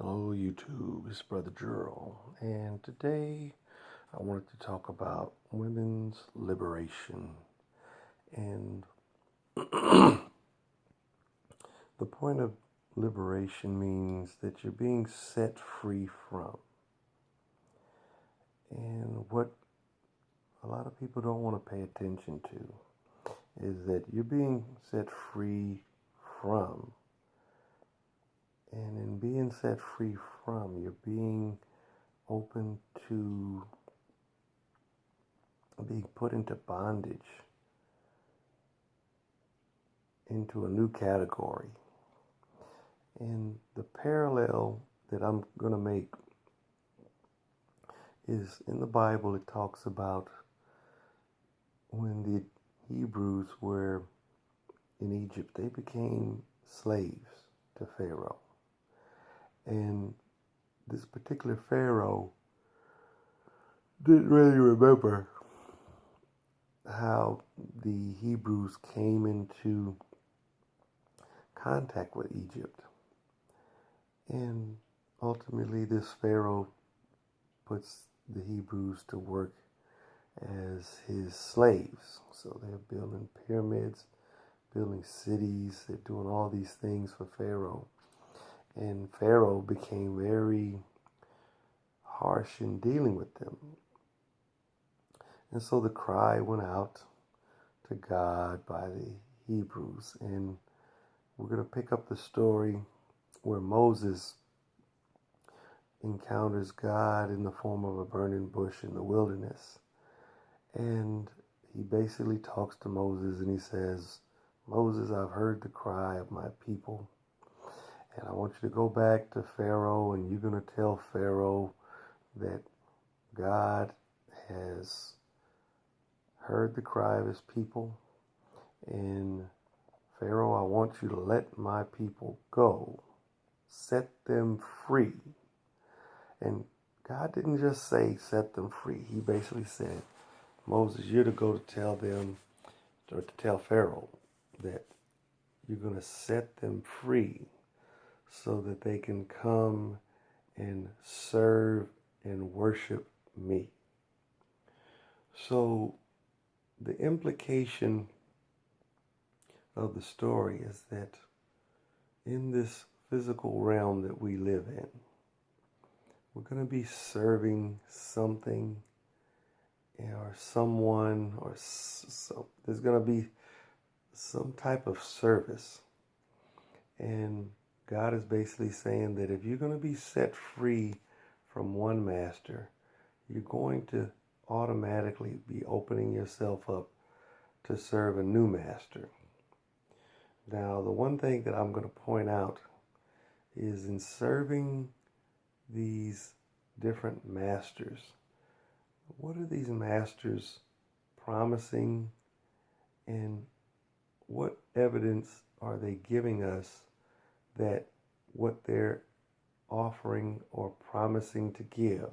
Hello YouTube, it's Brother Gerald, and today I wanted to talk about women's liberation. And the point of liberation means that you're being set free from. And what a lot of people don't want to pay attention to is that you're being set free from. And in being set free from, you're being open to being put into bondage, into a new category. And the parallel that I'm going to make is in the Bible. It talks about when the Hebrews were in Egypt, they became slaves to Pharaoh. And this particular Pharaoh didn't really remember how the Hebrews came into contact with Egypt. And ultimately, this Pharaoh puts the Hebrews to work as his slaves. So they're building pyramids, building cities, they're doing all these things for Pharaoh. And Pharaoh became very harsh in dealing with them. And so the cry went out to God by the Hebrews. And we're going to pick up the story where Moses encounters God in the form of a burning bush in the wilderness. And he basically talks to Moses and he says, Moses, I've heard the cry of my people. And I want you to go back to Pharaoh, and you're going to tell Pharaoh that God has heard the cry of his people. And Pharaoh, I want you to let my people go. Set them free. And God didn't just say set them free. He basically said, Moses, you're to go to tell them, or to tell Pharaoh that you're going to set them free so that they can come and serve and worship me. So the implication of the story is that in this physical realm that we live in, we're going to be serving something or someone, or there's going to be some type of service. And God is basically saying that if you're going to be set free from one master, you're going to automatically be opening yourself up to serve a new master. Now, the one thing that I'm going to point out is in serving these different masters, what are these masters promising, and what evidence are they giving us that what they're offering or promising to give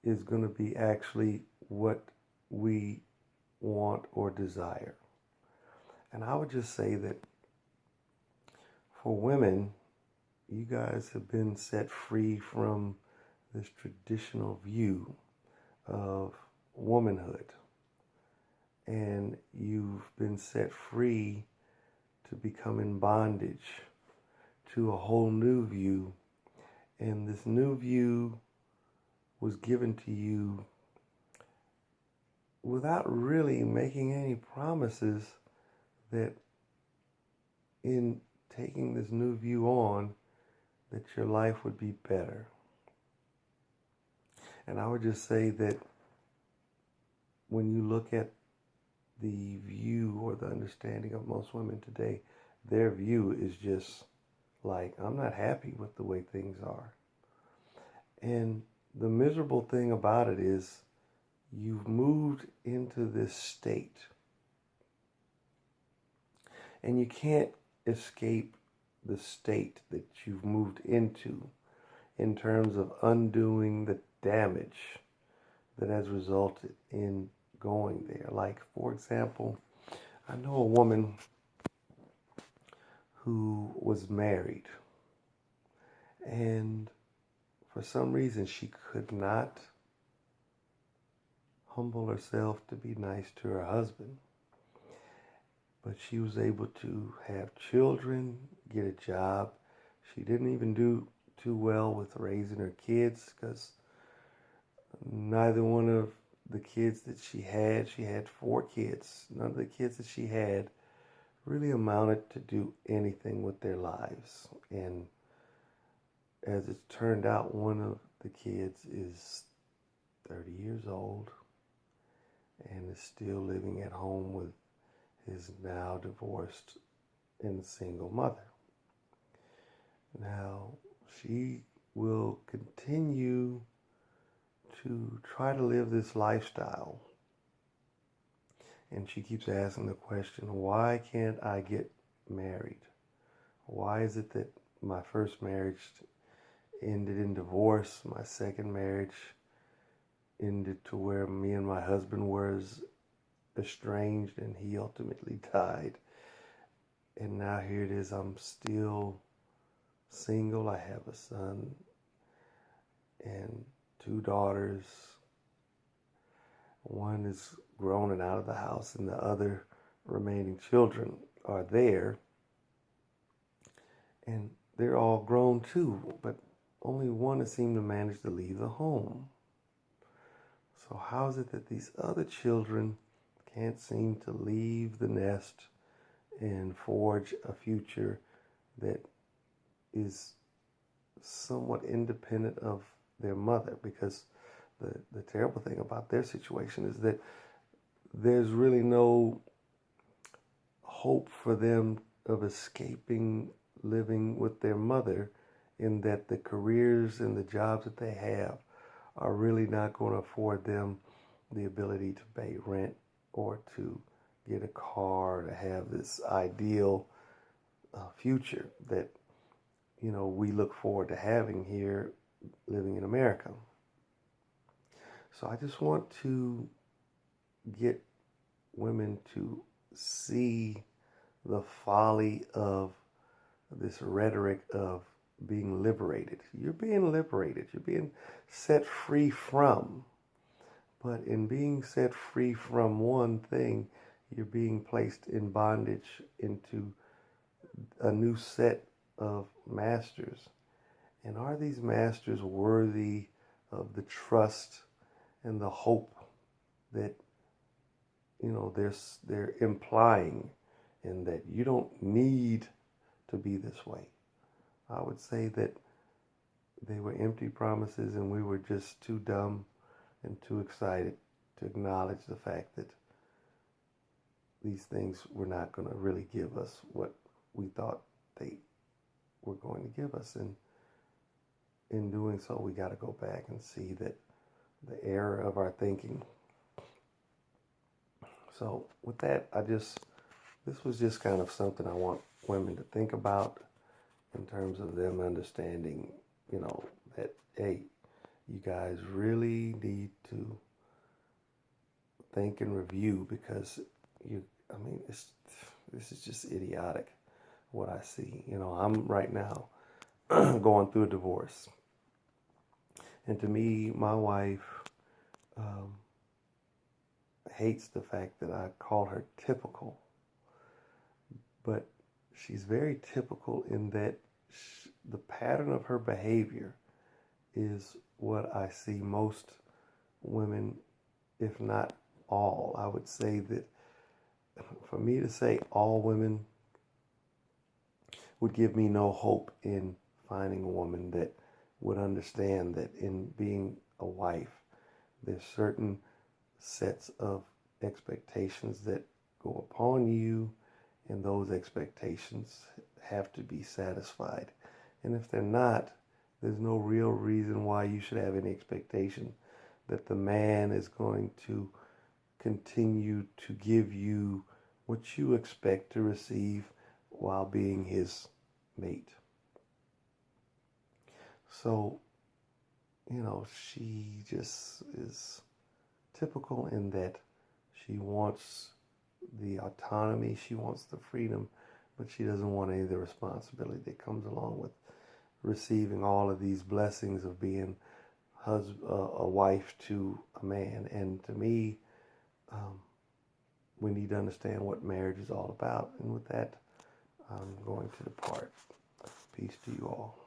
is going to be actually what we want or desire? And I would just say that for women, you guys have been set free from this traditional view of womanhood. And you've been set free to become in bondage to a whole new view. And this new view was given to you without really making any promises that in taking this new view on, that your life would be better. And I would just say that when you look at the view or the understanding of most women today, their view is just like, I'm not happy with the way things are. And the miserable thing about it is you've moved into this state, and you can't escape the state that you've moved into in terms of undoing the damage that has resulted in going there. Like, for example, I know a woman who was married, And for some reason, she could not humble herself to be nice to her husband. But she was able to have children, get a job. She didn't even do too well with raising her kids because neither one of the kids that she had 4 kids, none of the kids that she had really amounted to do anything with their lives. And as it turned out, one of the kids is 30 years old and is still living at home with his now divorced and single mother. Now, she will continue to try to live this lifestyle. And she keeps asking the question, why can't I get married? Why is it that my first marriage ended in divorce? My second marriage ended to where me and my husband was estranged and he ultimately died. And now here it is, I'm still single. I have a son and 2 daughters. One is grown and out of the house, and the other remaining children are there. And they're all grown too, but only one has seemed to manage to leave the home. So how is it that these other children can't seem to leave the nest and forge a future that is somewhat independent of their mother? Because the terrible thing about their situation is that there's really no hope for them of escaping living with their mother, in that the careers and the jobs that they have are really not going to afford them the ability to pay rent or to get a car, to have this ideal future that, you know, we look forward to having here living in America. So I just want to get women to see the folly of this rhetoric of being liberated. You're being liberated. You're being set free from. But in being set free from one thing, you're being placed in bondage into a new set of masters. And are these masters worthy of the trust and the hope that, you know, they're implying, in that you don't need to be this way? I would say that they were empty promises, and we were just too dumb and too excited to acknowledge the fact that these things were not going to really give us what we thought they were going to give us. And in doing so, we got to go back and see that the error of our thinking. So with that, this was just kind of something I want women to think about, in terms of them understanding, you know, that, hey, you guys really need to think and review, because this is just idiotic what I see. You know, I'm right now going through a divorce. And to me, my wife hates the fact that I call her typical. But she's very typical in that the pattern of her behavior is what I see most women, if not all. I would say that for me to say all women would give me no hope in finding a woman that would understand that in being a wife, there's certain sets of expectations that go upon you, and those expectations have to be satisfied. And if they're not, there's no real reason why you should have any expectation that the man is going to continue to give you what you expect to receive while being his mate. So, you know, she just is typical in that she wants the autonomy, she wants the freedom, but she doesn't want any of the responsibility that comes along with receiving all of these blessings of being a wife to a man. And to me, we need to understand what marriage is all about. And with that, I'm going to depart. Peace to you all.